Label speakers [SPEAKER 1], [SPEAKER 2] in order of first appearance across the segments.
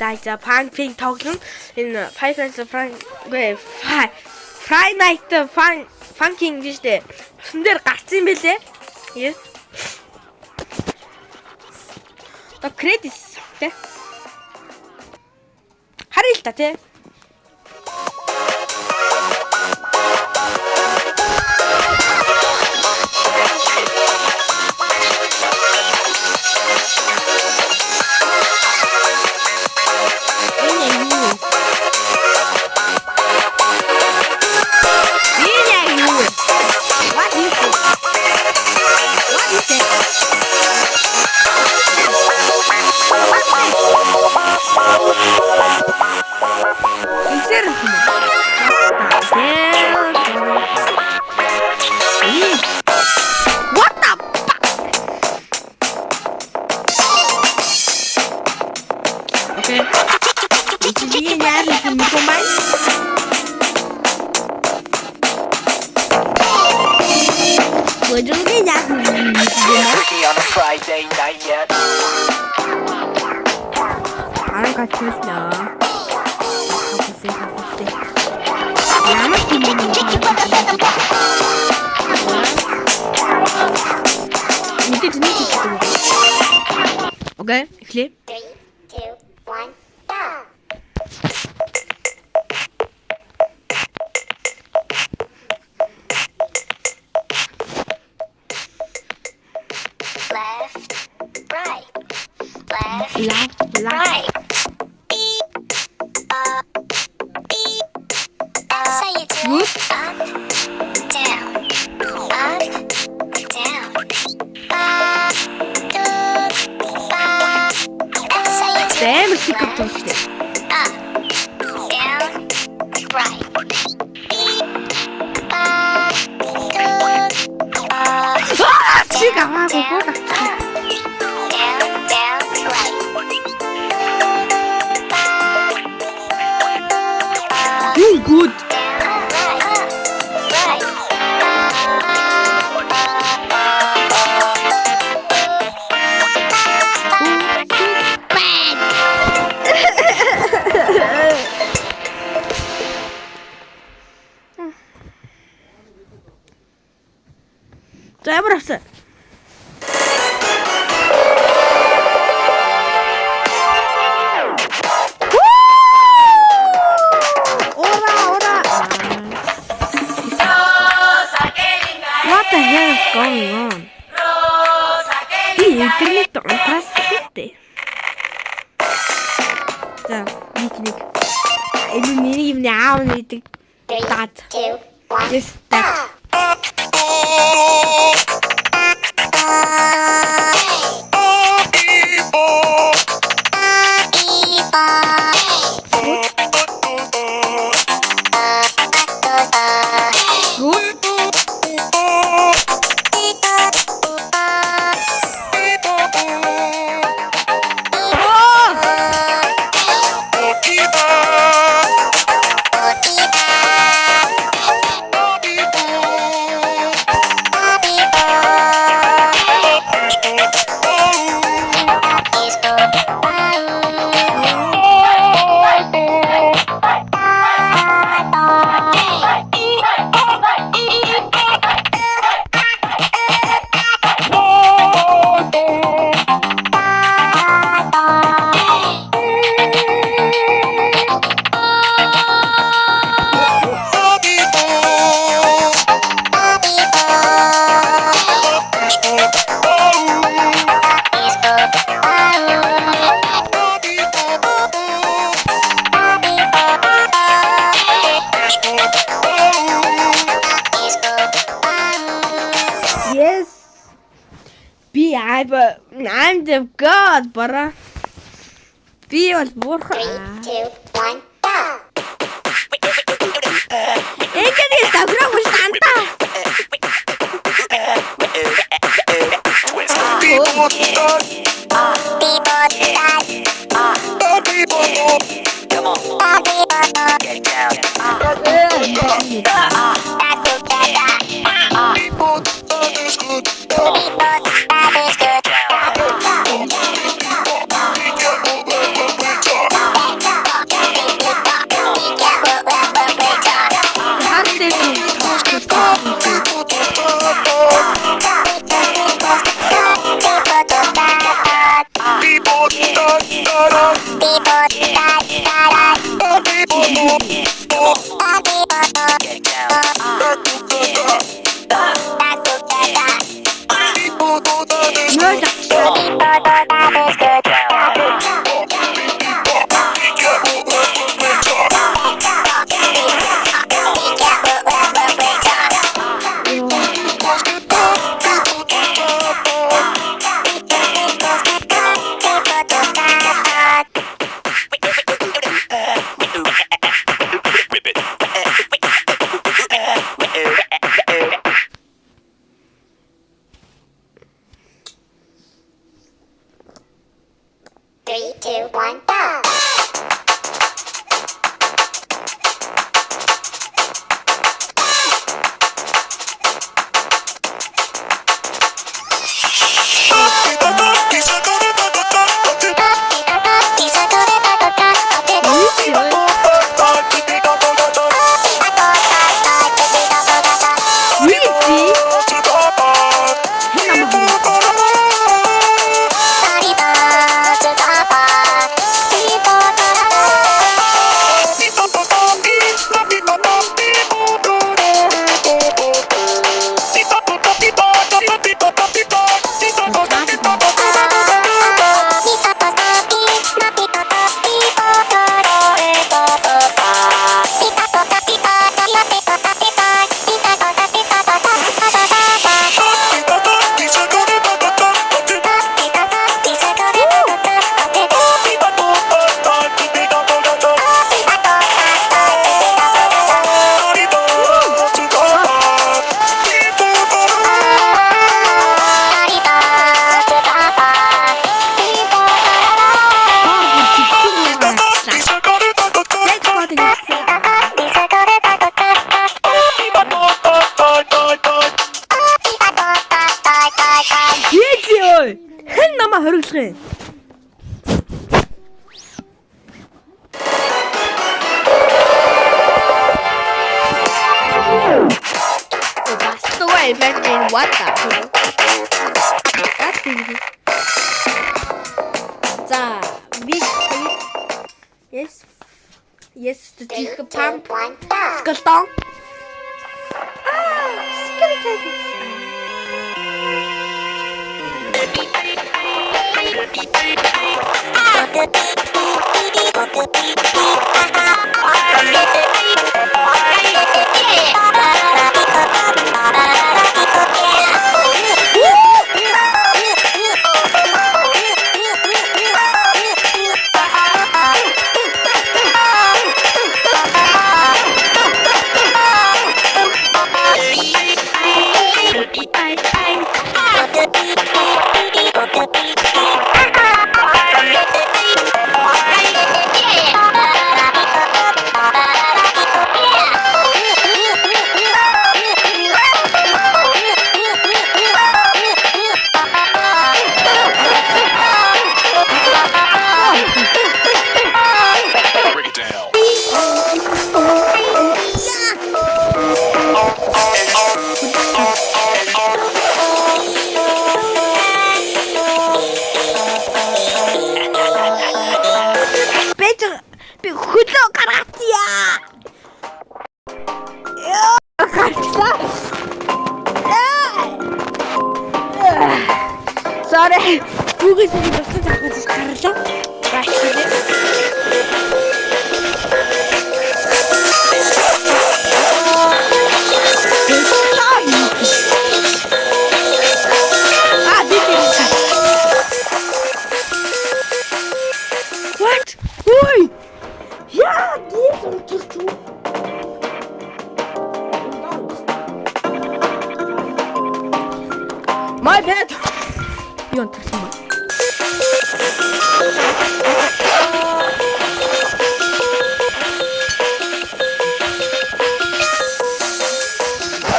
[SPEAKER 1] за Pink тоглоно. Энэ Five Nights at Friday Night Funkin' гэж дээ. Усан дээр гарсан юм бэлээ. Yes. Credits тэ. Харъя л та тэ. What the fuck? Okay. Ini nyari sini pemain. Wajahnya nyari.
[SPEAKER 2] On a Friday night yet.
[SPEAKER 1] Orang kacau dah. Nama ini. Ini jenis itu. Okay, clear.
[SPEAKER 3] 3, 2, 1, go! Left, right, right. That's how you do it. Up, down, That's how you do it.
[SPEAKER 1] Damn, she got toasted.
[SPEAKER 3] Up, down, right.
[SPEAKER 1] She got my
[SPEAKER 3] Down, right.
[SPEAKER 1] Good. 자, 해버렸어. What the hell is going on? 이 인터넷도 안 탔었대. 자, 미키니까. 이거 미니 나오는 이때 딱.
[SPEAKER 3] 3, 2, 1,
[SPEAKER 1] Just that. I'm the god, brother. Be on board.
[SPEAKER 3] 3, 2, 1, go!
[SPEAKER 1] ¿Qué dices? ¡Bro, tanta!
[SPEAKER 2] Come on. Get down.
[SPEAKER 3] 2, 1, go!
[SPEAKER 1] Хэн намаа хориглох юм? That's the way, man. What the? За, yes, the chicken pump. Skeleton. Би хөлөө гаргатъя. Гарчлаа. Sorry. Бүгээс би босож авах гарлаа. Гайхалтай. What? Ой! Я дизель чуть-чуть. My bad. You want to see me?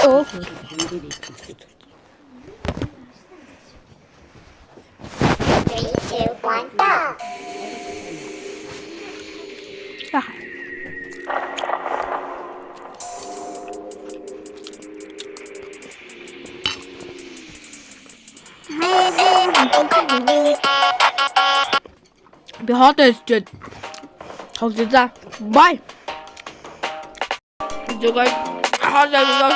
[SPEAKER 1] Oh.
[SPEAKER 3] 3, 2, 1, go!
[SPEAKER 1] Би хоолой идчихэд тоглоё. Бай. Зүгээр хоолой идчихлаа.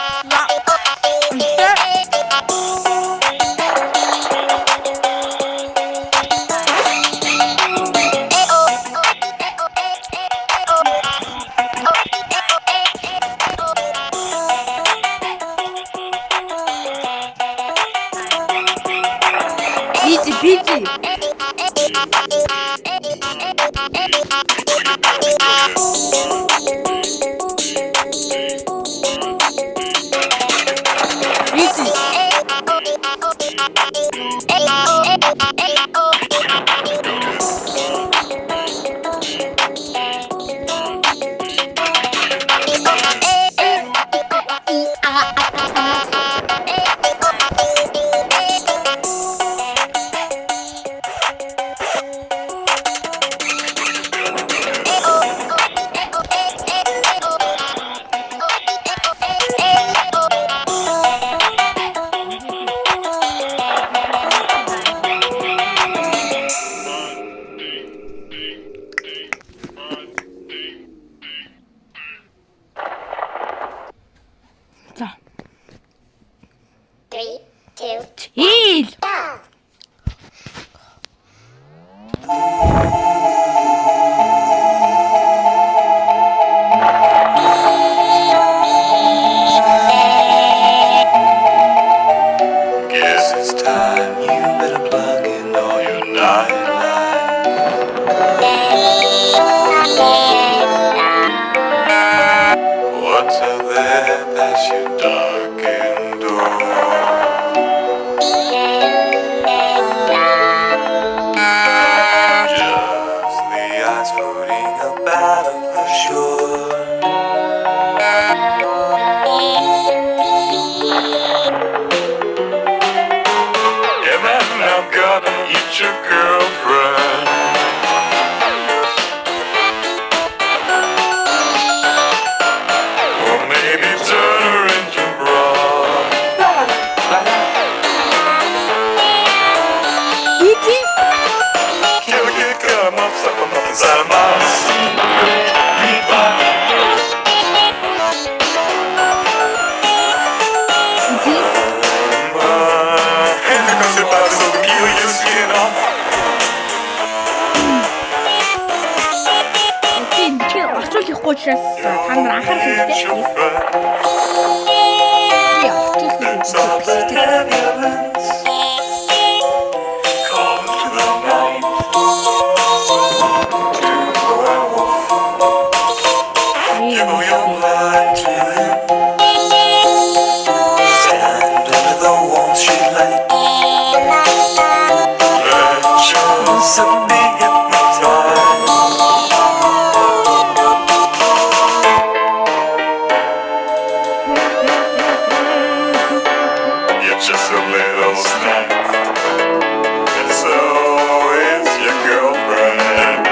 [SPEAKER 1] Бизи. Chill.
[SPEAKER 4] Guess it's time you better plug in all your nightlight. What's out there past your darkened door? Just the ice floating up out of the shore. Yeah, man, I'm gonna eat your girlfriend. Or maybe turn her into broad.
[SPEAKER 1] Easy.
[SPEAKER 4] Kill a kid, cut him up, stuff him up inside of my secret revive.
[SPEAKER 1] Easy.
[SPEAKER 4] And there comes your body, so peel your skin off.
[SPEAKER 1] Би тэгэхээр орчуулахгүй учраас та нар анхаарах
[SPEAKER 4] It's
[SPEAKER 1] хэрэгтэй.
[SPEAKER 4] your friend.
[SPEAKER 1] Би орчуулсан.
[SPEAKER 4] It's all the ambulance. Call to the night. To the werewolf. Give all your blood to him. Stand under the warm street light. Let yourself be hypnotized. You're just a little snack. And so is your girlfriend.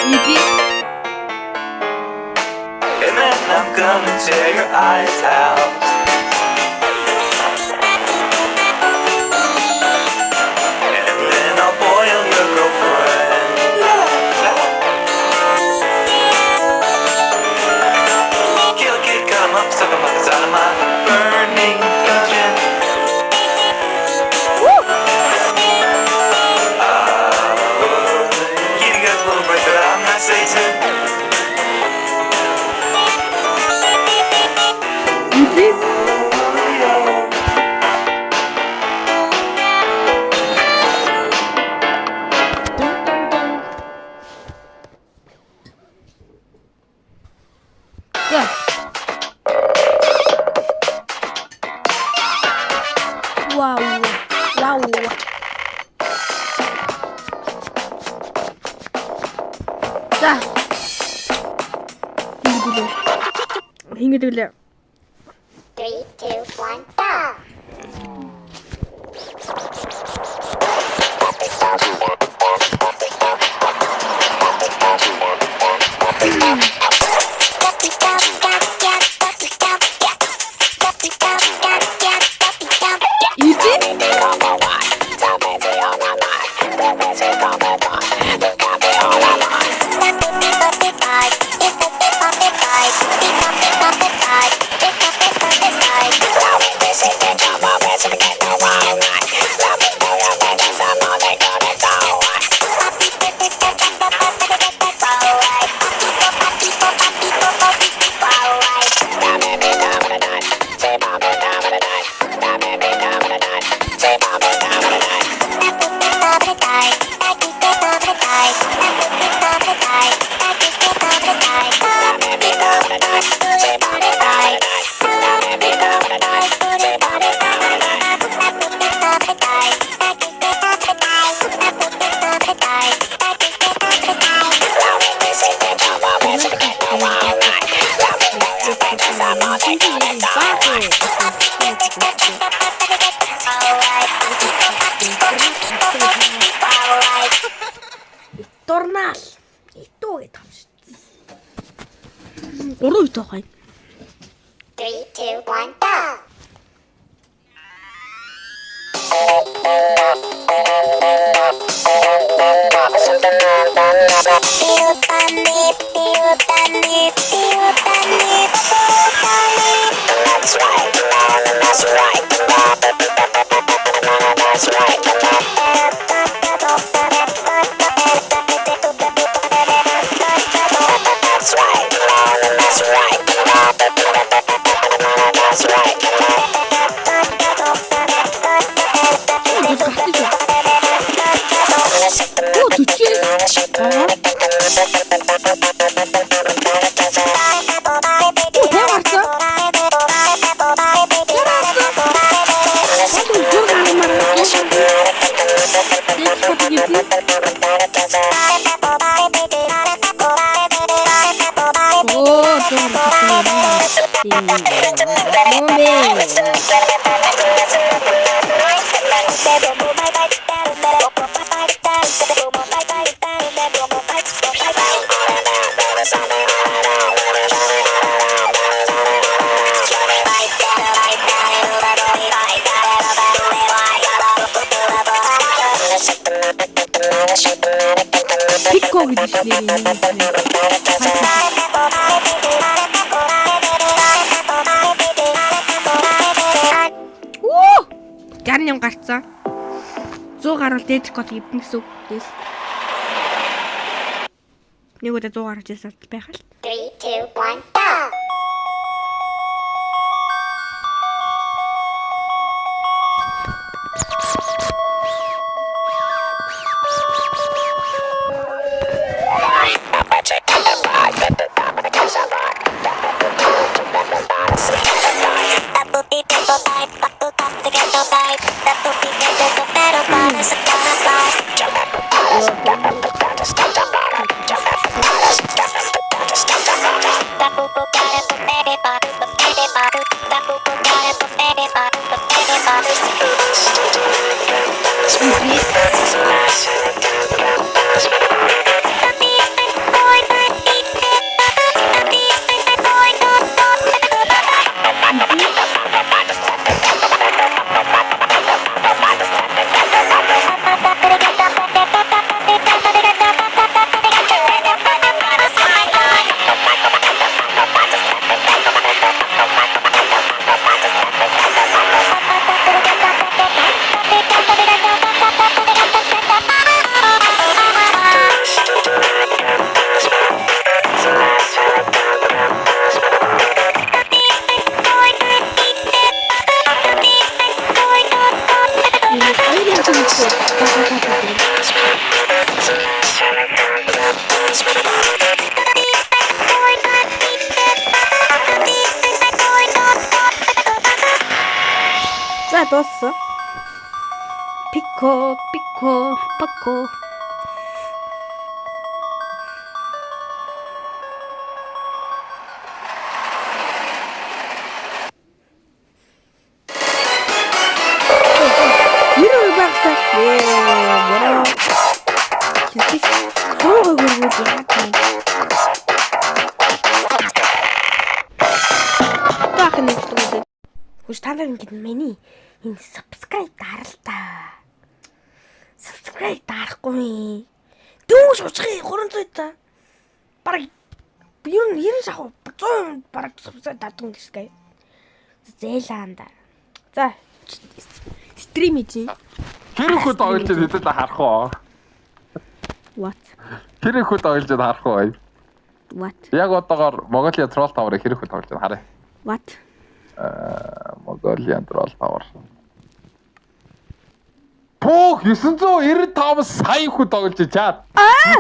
[SPEAKER 1] Easy.
[SPEAKER 4] And then I'm gonna tear your eyes out. And then I'll boil your girlfriend. Kill a kid, cut him up, stuff him up inside of my burning kitchen. Give you guys a little break, but I'm not Satan.
[SPEAKER 1] Easy. За. Вау. Вау. За. Хингэдэг лээ.
[SPEAKER 3] 3, 2, 1, go!
[SPEAKER 1] Easy. Дурнаал. Итүү гэдэг юм шүү. 3 ит байгаа юм.
[SPEAKER 3] 3, 2, 1, go! Feel the need, feel the need, feel
[SPEAKER 1] Pico гэдэг чинь Оо! 68 гарцсан. 100 гаруул дээд код ивдэн гэсэн үг дээс. Нэг удаа 100 гарч ирсэн байх л.
[SPEAKER 3] 3, 2, 1, go! За дууссан. Pico, Paco. Хүч танаар ингэж миний энэ subscribe даралтаа. Subscribe дарахгүй. Дүүш уучгын 300 та. Бараг ер нь 90 шахуу 100 бараг subscribe дадсан гэсгээ. Зээлаанда. За стрим хийж.
[SPEAKER 5] Тэр ихэд ойлж хэдэд харах уу?
[SPEAKER 1] What?
[SPEAKER 5] Тэр ихэд ойлж харах уу?
[SPEAKER 1] What?
[SPEAKER 5] Яг одоогоор Mongolia Troll Tower-ыг тэр ихэд ойлж харъя.
[SPEAKER 1] What?
[SPEAKER 5] Mongolia Troll Tower. Пөх 995 сая хүн тоглож чаад.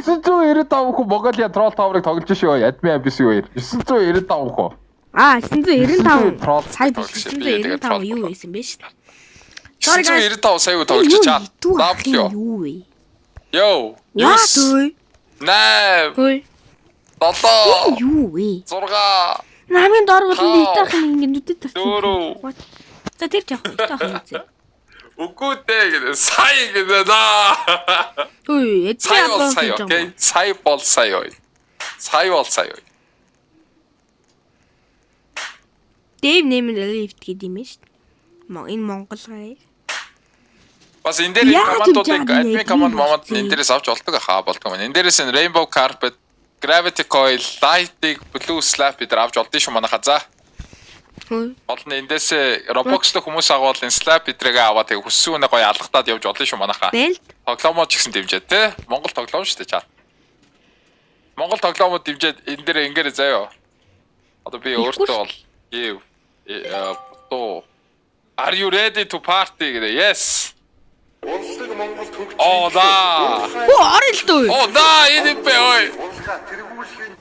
[SPEAKER 5] 995 хүн Mongolia Troll Tower-ыг тоглож шүү. Admin биш үү? 995 хүн.
[SPEAKER 1] 995 сая биш 995 юу байсан бэ шүү.
[SPEAKER 6] 995 сая хүн тоглож чаад. W.
[SPEAKER 1] Юу вэ?
[SPEAKER 6] Yo.
[SPEAKER 1] Яа түй?
[SPEAKER 6] 8.
[SPEAKER 1] Хөөе.
[SPEAKER 6] 7.
[SPEAKER 1] Юу вэ?
[SPEAKER 6] 6.
[SPEAKER 1] Намын дор бол нийтийнх нь ингэ нүдэд тарсан.
[SPEAKER 6] Дөрөв.
[SPEAKER 1] За тэр жоох нийтийнх нь.
[SPEAKER 6] Үгүй дээ сая гэдэг наа.
[SPEAKER 1] Хөөе,
[SPEAKER 6] Сая бол
[SPEAKER 1] эцэг
[SPEAKER 6] сая, окей? Сая бол сая ой. Сая бол сая ой.
[SPEAKER 1] Дэв нэмэр лифт гэдэг юм шүү дээ. Энэ Монгол гай.
[SPEAKER 6] Бас энэ дээр командуудыг admin command момод энэ дээрээс авч болдог хаа болдог юм. Энэ дээрээс нь Rainbow Carpet, Gravity Coil, Light-ыг Blue Slap бид авч олдсон шүү манайха. За. Гол нь эндээсээ Roblox-д хүмүүс агуул энэ slap бидрээгээ аваад тэгээ хүссэн үнэ гоё алгатаад явж болно шүү манайхаа.
[SPEAKER 1] Бэлт.
[SPEAKER 6] Тоглоомоо ч гэсэн дэмжээ те. Монгол тоглоом шүү дээ чаа. Монгол тоглоомоо дэмжээд энэ дээр ингээрэй заяа. Одоо би өөртөө бол give то Are you ready to party гэдэг. Yes.
[SPEAKER 4] Улсыг Монгол төгч.
[SPEAKER 6] Оо да.
[SPEAKER 1] Орё л дөө.
[SPEAKER 6] Оо да энэ бэ ой.
[SPEAKER 4] Улсаа тэргүүлэхийн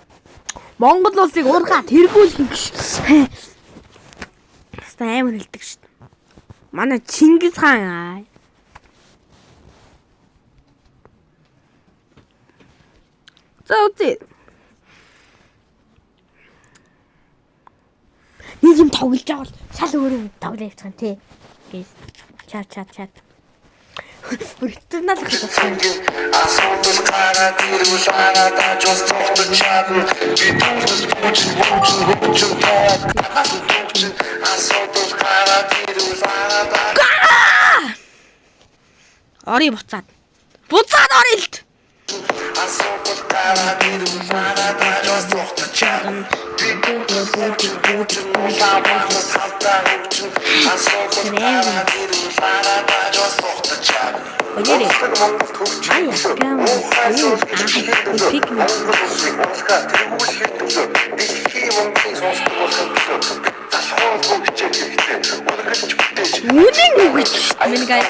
[SPEAKER 1] Монгол улсыг уурхаа тэргүүлэх гэж. Хаста амар хэлдэг шүү дээ. Манай Чингис хаан. Зөөтэй. Нэг юм тоглож байгаа бол шал өөрөө тоглож явчихсан тий. Гэс. Чат. Өртөнал гэж байна.
[SPEAKER 7] Асуудал гараад ирвэл араа жоо цогтож чадна. Би түүнээс бүжин таад. Асуудал гараад ирвэл араа.
[SPEAKER 1] Орё буцаад. Буцаад орёлт.
[SPEAKER 7] Асуудал гараад ирвэл араа жоо цогтож чадна. Би түүнээс бүжин улаанаас хавтаа хөвчин. Асуудал гараад ирвэл араа жоо цогтож чадна.
[SPEAKER 1] Оёрэ.
[SPEAKER 4] Монгол төгч.
[SPEAKER 1] Ая гам. Пик мэ.
[SPEAKER 4] Улсаа тэргүүлэхийн төлөө дэлхийн Монголын сонсдог болохын төлөө залхуурал хөгжиж хэрэгтэй. Үнэхээр ч бүтээж.
[SPEAKER 1] Үнэн үгэж. Мингай.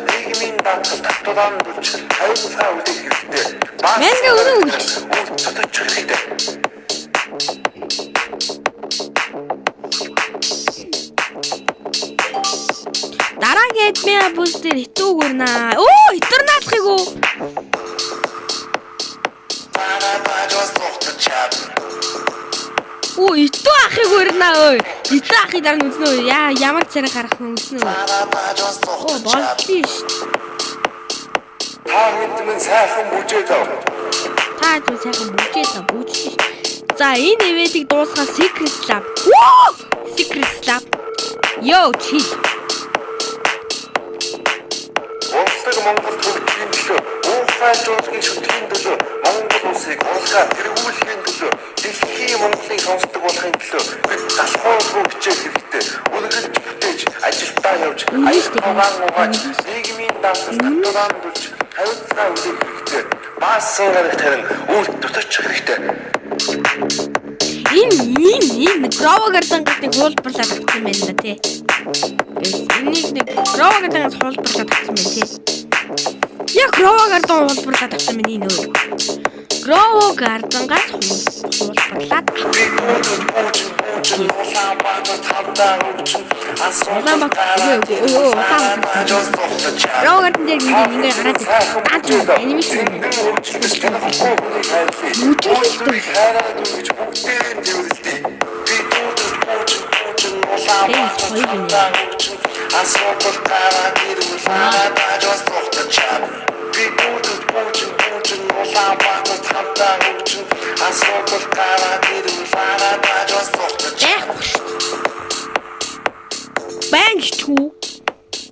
[SPEAKER 7] Нийгмийн даатгал татваран дүрч хариуцлага үлдээх хэрэгтэй.
[SPEAKER 1] Мингай үнэн үгэж.
[SPEAKER 7] Татварч хэрэгтэй.
[SPEAKER 1] Дараагийн админ буст дээр хитүүгөр наа. Оо, хитернаалахыг уу. Оо, итүү ахыг өрнаа ой. Итүү ахыг дараа нь үзнэ үү? Ямар царай гарах нь үзнэ үү? Оо, болчих ш.
[SPEAKER 4] Та хэдмэн сайхан бүжээд ав.
[SPEAKER 1] Та ч сайхан бүжиж. За, энэ ивэдийг дуусгах Secret Lab. Оо! Secret Lab. Йоо, чи.
[SPEAKER 4] Улсыг Монгол төгчийн төлөө уухай жуулгын шүтгэхийн төлөө Монгол улсыг улсаа тэргүүлэхийн төлөө дэлхийн Монголыг сонсдог болохын төлөө бид залхуурал хөгжиж хэрэгтэй. Үнэхээр ч бүтээж ажилдаа явж аян угааж нийгмийн даатгал татваран дүрж хариуцлага үлдээх хэрэгтэй. Маасан гарах тарин үр тутаж хэрэгтэй.
[SPEAKER 1] Энэ Гровагардан гэдэг хуулбарлаад авсан байна да тий. Энийг нэг Гровагардангаас хуулбарлаад авсан байна тий. Яг Гровагардан хуулбарлаад авсан байна энэ өөр. Гровагардангаас хуулбарлаад Гровагардан дээр ингээ гараад байгаа анимашн байна.
[SPEAKER 7] Асуудал гараад ирвэл араа жоо цогтож чадна. Би түүнээс бүжин улаанаас хавтаа хөвчин. Асуудал гараад ирвэл араа жоо цогтож чадна.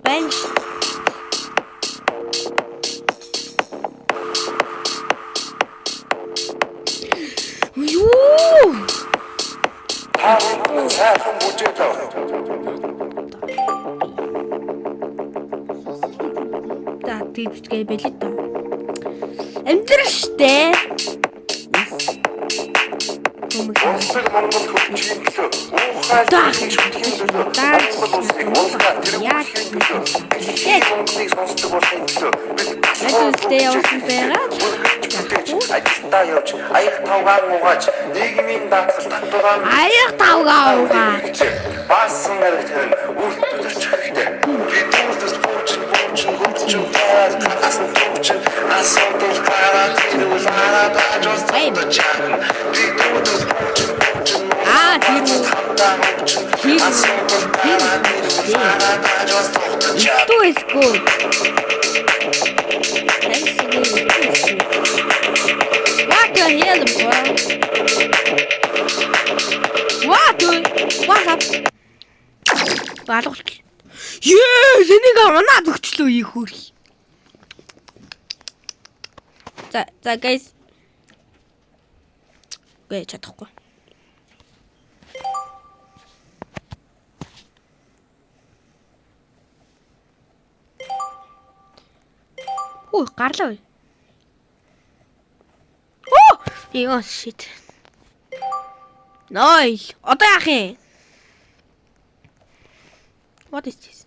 [SPEAKER 1] Бэнч. Юу!
[SPEAKER 4] Та хэдмэн сайхан бүжээд ав.
[SPEAKER 1] Тэгвчгээ бэлээ та. Амьдраштэй.
[SPEAKER 4] Улсыг Монгол төгчийн төлөө уухай жуулгын шүтгэхийн төлөө Монгол улсыг улсаа тэргүүлэхийн төлөө дэлхийн Монголыг сонсдог болохын төлөө бид
[SPEAKER 1] Мэдүүлдэ явсан байгаа.
[SPEAKER 4] ажилдаа явж аяг тавгаан угааж нийгмийн даатгал татваран
[SPEAKER 1] Аяг тавгаа угааж
[SPEAKER 4] Баасан гарах тарин үр тутаж хэрэгтэй. Би түүнээс бүжин таад асуудал гараад ирвэл араа жоо цогтож чадна. Би түүнээс бүжин асуудал гараад ирвэл араа жоо цогтож чадна.
[SPEAKER 1] Itu is good. What the hell, bro? What up? Балгуулт. Yes, энийг унаад өгчлөө их хөрх. За guys. Гээ чадахгүй. Хүү гарлаа бай. Оо! Ёо shit. Ной. Одоо яах юм? What is this?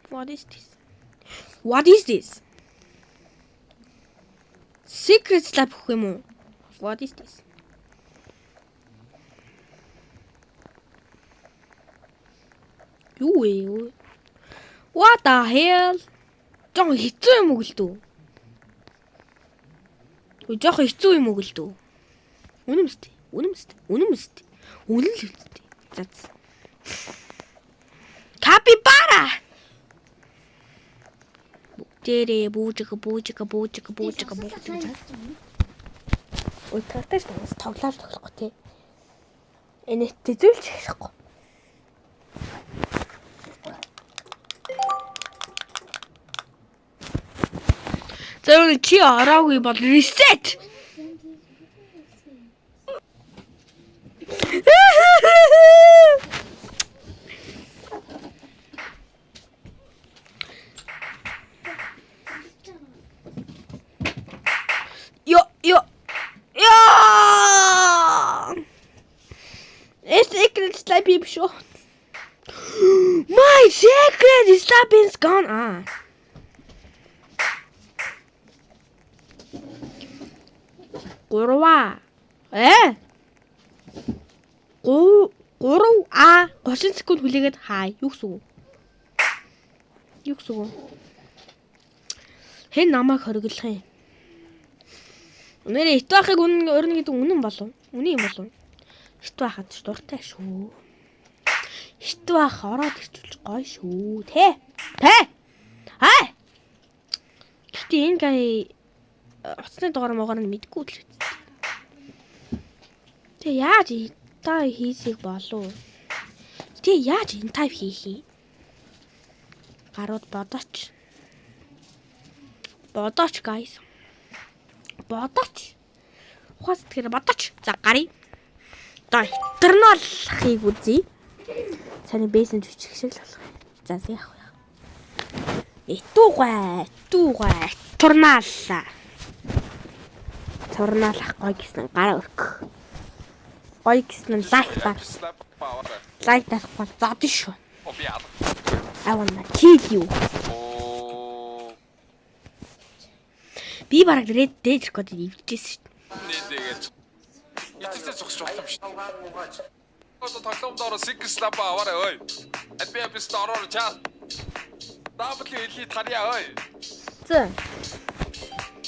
[SPEAKER 1] What is this? What is this? Secret slap гэх юм уу? What is this? Юу вэ? What the hell? Жон хэцүү юм уу гэлдүү? Өө жоох хэцүү юм уу гэлдүү? Үнэн мэт. Үнэн л үстэй. За. Капибара. Тэрэ буужиг. Ой тартаж бас тоглож тоглохгүй те. Энэт зүүлж хэлэхгүй. Зөв чи араагүй бол reset. Yo. Secret slap юм шүү. My secret slap is gone. Гурваа. 30 секунд хүлээгээд хаа. Юу гэсэн үг? Хэн намайг хориглох юм? Өнөөдөр ит байхыг өрнө гэдэг үнэн болов? Үнэн юм болов? Ит байхад ч дуртай шүү. Ит байх ороод ирчүүлж гоё шүү. Тэ? Хай. Гэтэ энэ гай оцны дугаар могоор нь мэдгүй л үү. Тэ яаж та хийсийг болов? Тэ яаж энэ тайп хийх юм? Гарууд бодооч guys. Ухаас тэгэхээр бодооч. За гарыг. Одоо интерналхийг үзье. Цааны бейсэн жүжиг шиг л болох. За яах вэ? Итүүгай. Турнаалах гоё гэсэн гараа өрөх. Гоё гэсэн лайк дарах бол зод шүү. I wanna kill you. Би бараг red date код ивчээсэн шүү.
[SPEAKER 6] Тэгээд итэртэй зогсож болох юм шүү. Одоо тоглоомдоор secret slap аваарай ой. Адби store чаа. W elite харьяа ой.
[SPEAKER 1] Зэ.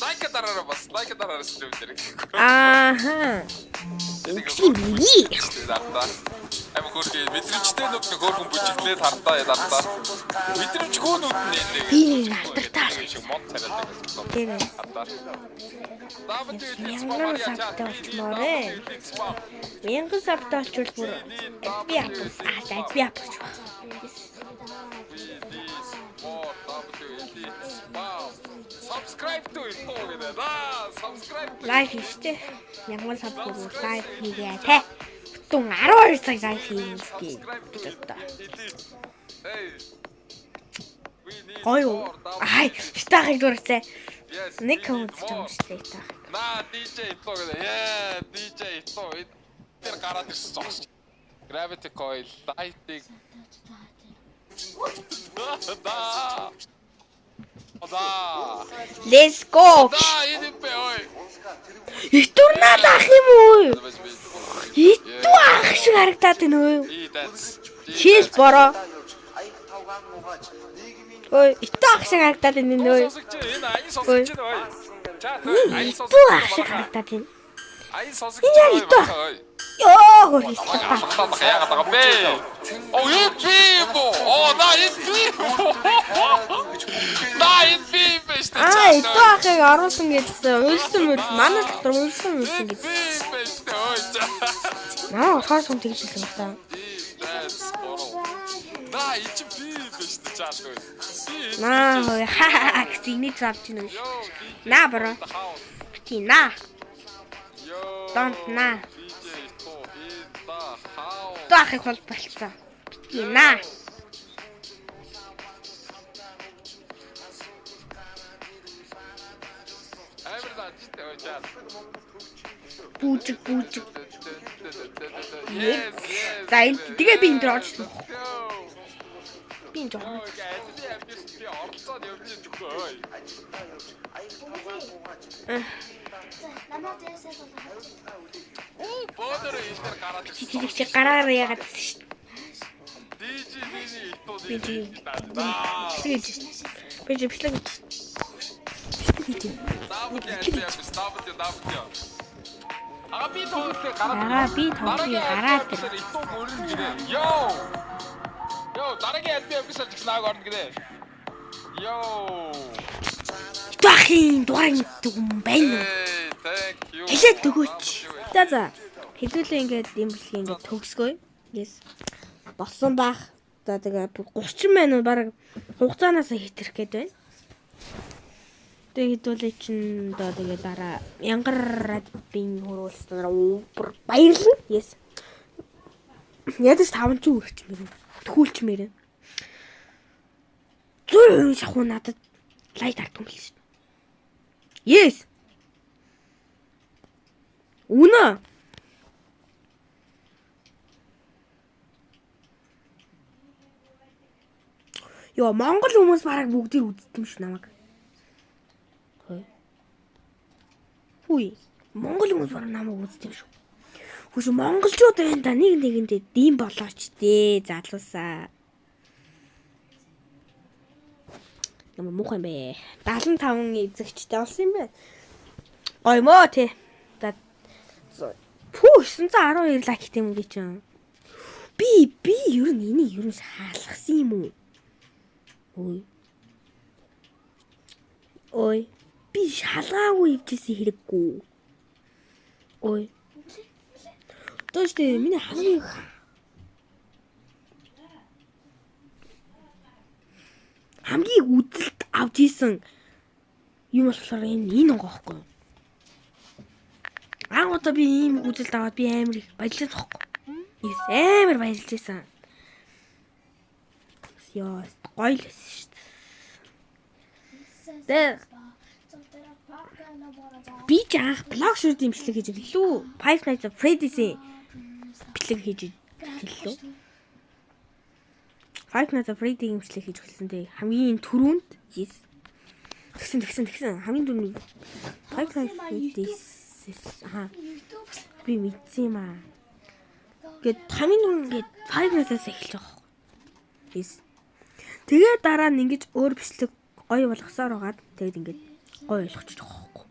[SPEAKER 6] Лайк дараарай стрим дээр.
[SPEAKER 1] Ааха. Үгүй.
[SPEAKER 6] Ам хөргий мэдрэмжтэй нүд хөөрхөн бүжиглээд хардаа ядартаа. Мэдрэмжгүй нүд нэлээ.
[SPEAKER 1] Би хардтаа
[SPEAKER 6] шиг мод царайдаг.
[SPEAKER 1] Тэр. Мянган сартаа болчихвол бүр би апс.
[SPEAKER 6] Subscribe to it гэдэг. Subscribe.
[SPEAKER 1] Лайк хийжтэй. Мянган сарт бүр лайк хийгээ те. Бүтэн 12 цаг лайк хийгээ. Гоё. Ай, стахыг дурсаа. Нэг комент ч юм шүү дээ.
[SPEAKER 6] На DJ итоо гэдэг. DJ итоо. Тэр гараад ирсэн зогсож. Gravity coil, lighting.
[SPEAKER 1] Let's go. Итурнаад ах юм уу? Итүү ах шиг харагдаад байна уу? Чийл бороо. Ой, итүү ах шиг харагдаад байна нөө. Итүү ах шиг харагдаад байна. Энэ итүү. Ёо, хөргис.
[SPEAKER 6] Яагаад байгаа бэ? Оо, на
[SPEAKER 1] итүү ахыг оруулсан гэсэн. Үлсэн манай дотор үлсэн гэсэн. Наа, хаас хүн тэгж хэлсэн ба та.
[SPEAKER 6] На, ич би биш чаатгүй.
[SPEAKER 1] Наа, хаа, гисний завч нь. На, бро. Бити на. Don't на. Таахыг бол болцсон. Бити на. Бүүжиг.
[SPEAKER 6] Yes.
[SPEAKER 1] За энэ тэгээ би энэ дээр орчихсон. Би энэ дээр
[SPEAKER 6] оролцоод явж байгаа.
[SPEAKER 3] Намаа дэсээ бол.
[SPEAKER 6] Оо, бодор энэ дээр гараад
[SPEAKER 1] чи гараараа ягаад гэсэн шүү.
[SPEAKER 6] DJ итүүд
[SPEAKER 1] Би бичлэг.
[SPEAKER 6] би тоглох гараад итүү мөрөн гинэ. Йоо, дараагийн адми эпизод ч нааг орно гинэ. Йоо.
[SPEAKER 1] Дахин дуурай юм байна уу?
[SPEAKER 6] Thank you.
[SPEAKER 1] Хэлээд өгөөч. За. Хэдүүлээ ингээд юм бэлгийн ингээд төгсгөө. Yes. Болсон баах. За тэгээ 30 минут баг хугацаанаас хитрэх гээд байна. Тэгээ хэдүүлээ чин доо тэгээ дараа янгар радийн хөрвөлстээр баярлна. Yes. Ядаж 500 өрчмөр. Тхүүлчмээр. 100% шахуу надад лайк тартсан байл шүү. Yes. Үнэ. Йоо, Монгол хүмүүс бараг бүгдийг үздэм ш намайг. Хүй. Монгол хүмүүс бараг намайг үздэм ш. Хөөс монголчууд байна да нэг нэгэндээ дим болооч дээ залуусаа. Намайг муухай юм бэ. 75 эзэгчтэй болсон юм бэ. Гой мөө тий. За. Пүү 912 лайктай юм гээ чинь. Би ер нь энийг ер нь хаалгасан юм уу? Ой. Би шалгаагүй ивчсэн хэрэггүй. Ой. Точно миний хамгийн үзэлт авч исэн юм болохоор энэ гохгүй. Одоо би ийм үзэлт аваад би амар их баярлаж байгаа байхгүй. Yes, амар баярлаж байсан. Яа, гоё л шүү дээ. Би ч анх блог шүрд имжлэг хийж ирлээ. Five Nights at Freddy's-ийн бичлэг хийж ирлээ. Five Nights at Freddy-ийн имжлэг хийж эхэлсэн дээ. Хамгийн түрүүнд yes. Тэгсэн хамгийн түрүүнд Five Nights at Freddy's би мэдсэн юм аа. Гэт хамгийн түрүүнд гээд Five Nights-аас эхэлж байгаа. Yes. Тэгээ дараа нь ингэж өөр бичлэг гоё болгосоор байгаад тэгээд ингэж гоё ойлгочих жоохгүй.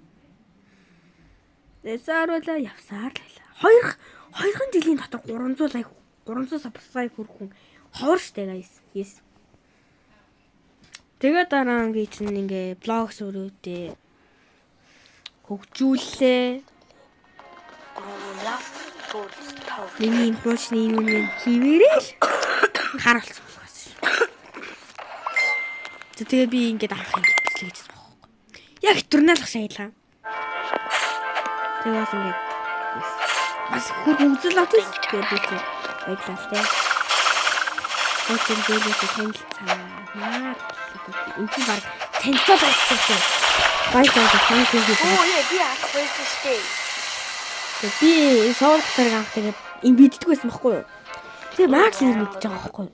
[SPEAKER 1] Эсааруулаа явсаар л байлаа. 2 жилийн дотор 300 subscribe хүрхэн ховор штэ guys. Yes. Тэгээ дараа ингэж ингээ блог сүрүүдээ хөгжүүлээ. Миний хуучны юм хийвэрэл харуулсан байна. Тэгээ би ингээд анх ингэж бичлэгчсэн байхгүй. Яг турнаалах шаялгаа. Тэгээс ингээд бас хөр үзэл авчих гэдэг би баярлалаа тий. Өчигдөр дээрээс танилцаа. Энд чинь баг танилцаад байсан. Баярлалаа танилцуулъя.
[SPEAKER 3] Оо яа би ах байсан штэ.
[SPEAKER 1] Би соол дотор анх тэгээд энэ биддэг байсан байхгүй юу? Тэгээ Макс нь мэдчихэж байгаа байхгүй юу?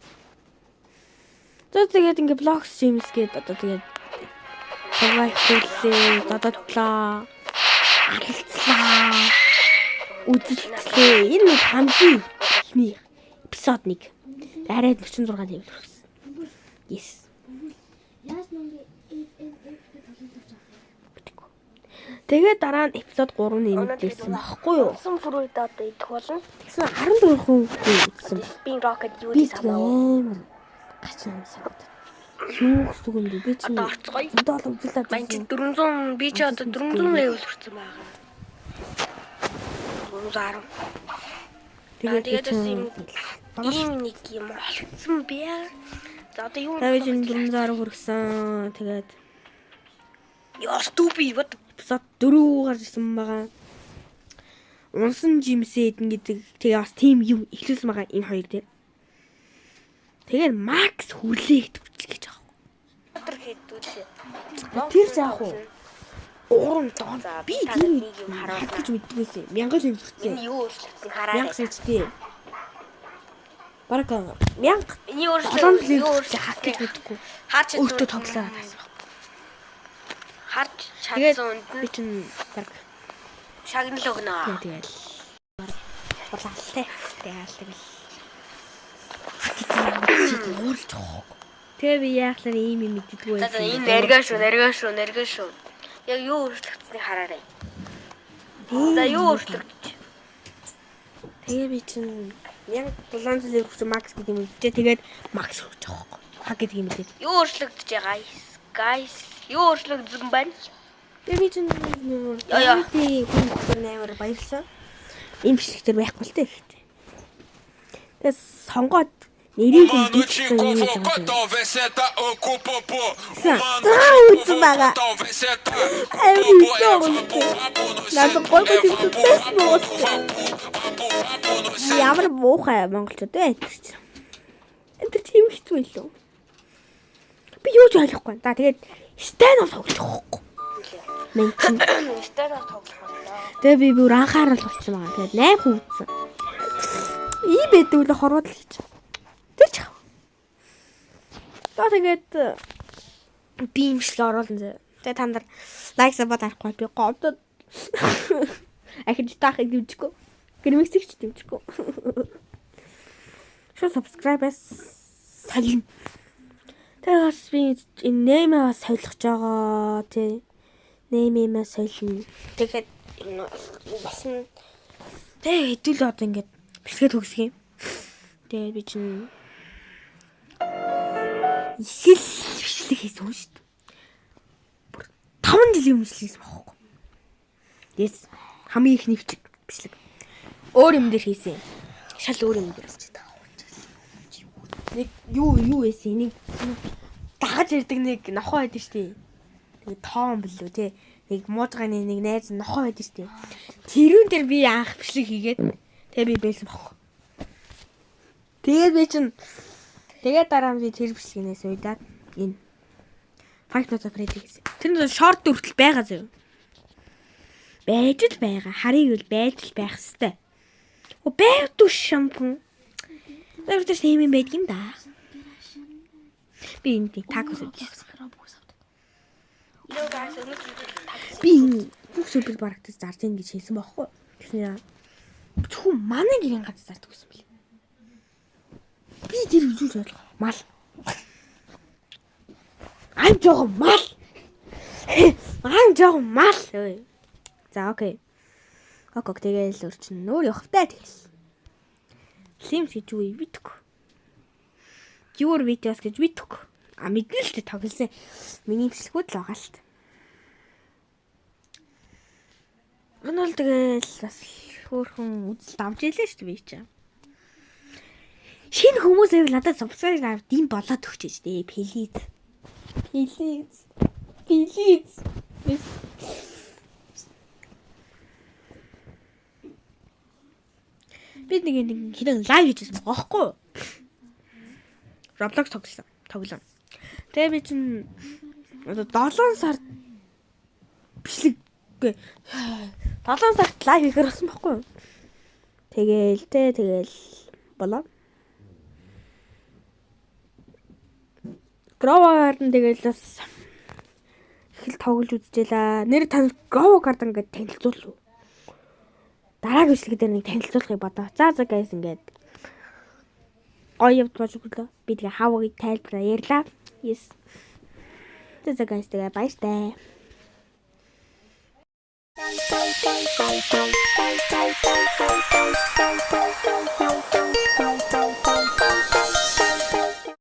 [SPEAKER 1] Тэгээд ингээ блог стримс гээд одоо тэгээд сувайлээ, дододлоо, алцлаа, үзэлтлээ. Энэ нь хамгийн ихний эпизод 1. Арай 46 левел хүрсэн. Yes. Тэгээд дараа нь эпизод 3 нэмэгдсэн баггүй юу?
[SPEAKER 3] Сон фруид одоо идэх болно.
[SPEAKER 1] Тэгсэн 14 хүн үзсэн.
[SPEAKER 3] Би рокет юу гэж санаа.
[SPEAKER 1] Гачсан санагдав. Юу гэсэн юм бэ? Би чи
[SPEAKER 3] Одоо орцгоё.
[SPEAKER 1] зөндөө олон үзэл авч
[SPEAKER 3] Мань чи
[SPEAKER 1] байсан.
[SPEAKER 3] 400 би чи одоо 400 level хүрсэн байгаа. 410. Тэгээд ийм нэг юм олцсон бие. За одоо юу
[SPEAKER 1] Тэгээд энэ 410 хүрсэн. Тэгээд
[SPEAKER 3] ёо ступид what
[SPEAKER 1] эпизод 4 гарч ирсэн байгаа. Унсан жимсээ идэн гэдэг тэгээ бас тим юм эхлүүлсэн байгаа энэ хоёр дээр. Тэгээд Макс хүлээгт хүч гэж аах.
[SPEAKER 3] өдөр хийдүүлээ.
[SPEAKER 1] Тэр заах уу? Уран доо. Би тийм
[SPEAKER 3] нэг юм харуулна.
[SPEAKER 1] гэж мэддэггүй. Мянган л
[SPEAKER 3] Энэ
[SPEAKER 1] юм.
[SPEAKER 3] юу өөрчлөгдсөн хараарай.
[SPEAKER 1] Мянга шийдтэй. Бараг мянга
[SPEAKER 3] Эний
[SPEAKER 1] олон
[SPEAKER 3] өөрчлөлт
[SPEAKER 1] жилийн
[SPEAKER 3] юу
[SPEAKER 1] хат гэж
[SPEAKER 3] өөрчлөгдсөн?
[SPEAKER 1] мэддэггүй.
[SPEAKER 3] Харж
[SPEAKER 1] Өөртөө тоглоороо таасан.
[SPEAKER 3] Харж
[SPEAKER 1] Тэгээд
[SPEAKER 3] чадсан үнд
[SPEAKER 1] би чинь бараг
[SPEAKER 3] шагнал өгнө.
[SPEAKER 1] тэгэл бараг болоолтэй. Тэгэл уурж байгаа. Тэгээ би яахлаар ийм юм мэддэггүй.
[SPEAKER 3] За энэ нэргэн шүү. Яг юу өөрчлөгдсөнийг хараарай. За юу өөрчлөгдөж?
[SPEAKER 1] Тэгээ би чинь 1700 хүрсэн макс гэдэг юм үзчихээ. Тэгээд макс өгч байгаа байхгүй. Хаг гэдэг юм лээ.
[SPEAKER 3] Юу өөрчлөгдөж байгаа? Guys, юу өөрчлөгдсөн байна?
[SPEAKER 1] Тэгээ би чинь
[SPEAKER 3] Яа.
[SPEAKER 1] би хүн дотор нээр баярлсан. Ийм бичлэгтэр байхгүй л дээ ихтэй. Тэгээ сонгоод нэрийг нь бичсэн юм гэж байгаа. Үзсэн байгаа. Надад гол зүйлс болсон. Ямар муухай монголчууд вэ? Энэ тийм хэцүү илүү. Би юу ч ойлгохгүй. За тэгээд стен бол тоглож байгаа байхгүй. Мэнчин.
[SPEAKER 3] Стадио тоглох байна.
[SPEAKER 1] Тэгээ би бүр анхаарал болчихсон байгаа. Тэгээд 8 хүн үзсэн. Ийм байдаг л хорвол гэж. Тэр ч. Тэгээд би юм шиг оруулсан зэ. Тэгээ та нар лайк сабад харахгүй би говдод. Ахиж таахыг дэмжихгүй. Гэрмэгсэгч дэмжихгүй. Шо subscribe-аас салин. Тэгээс би энэ нэмээ бас солих жагаа тий. Нэмээ солино. Тэгээд энэ бас нь тэгээ хэдүүл одоо ингээд бэлгээ төгсгөө юм. Тэгээд би чинь их л бичлэг хийсэн шүү дээ. 5 жилийн өмнө хийсэн байхгүй. Yes. Хамгийн их нэвч бичлэг. Өөр юм дээр хийсэн. Шал өөр юм дээр хийж байгаа. Нэг юу эсэ нэг дагаж ирдэг нэг нохоо байдаг шүү дээ. Тэгээ тоон билүү те. Нэг муужгааны нэг найз нохоо байдаг шүү дээ. Тэрүүн дээр би анх бичлэг хийгээд тэгээ би бэлсэн баггүй. Тэгээд би чинь тэгээд дараа нь би тэр бичлэгнээс уйдаад энэ Five Nights at Freddy гэсэн. Тэр нь шорт хүртэл байгаа зөө. Байж л байгаа. Харийг үл байж л байх хэвээр. О бэвдүү шампунь. Өөртөө тийм юм байдаг юм да. Би энэ такос үзсэн. Би бүх супер барагтаас зарж ийн гэж хэлсэн байхгүй. Тэгснээр зөвхөн манай гэрийн газар зардаг гэсэн бэл. Би тэр үзүүл ойлгоо. Мал. Ам жоохон мал. За окей. Окей тэгэл өрчин нөр явахтай тэгэл. Sims гэж юу видео. Your videos гэж видео. А мэднэ л дээ тоглосон. Миний бичлэгүүд л байгаа л дээ. Энэ бол тэгэл бас хөөрхөн үзэл давж ялээ шүү дээ би чинь. Шинэ хүмүүсээр надад subscribe дим болоод өгч дээ. Please. Би нэг хэрэг лайв хийжсэн бохоггүй. Roblox тоглоом. Тэгээ би чинь 7 сард бичлэг 7 сард лайв хийхээр болсон байхгүй. Тэгэл болоо. Grow Garden тэгэл бас их л тоглож үзчихлээ. Нэр тань Grow Garden гэдэг танилцуул. Дараагийн бичлэг дээр нэг танилцуулахыг бодоо. За guys ингээд гоё явж болж өглөө. Би тэгээ хавыг тайлбараа ярьлаа. Yes. За guys тэгээ баяртай.
[SPEAKER 3] Bye.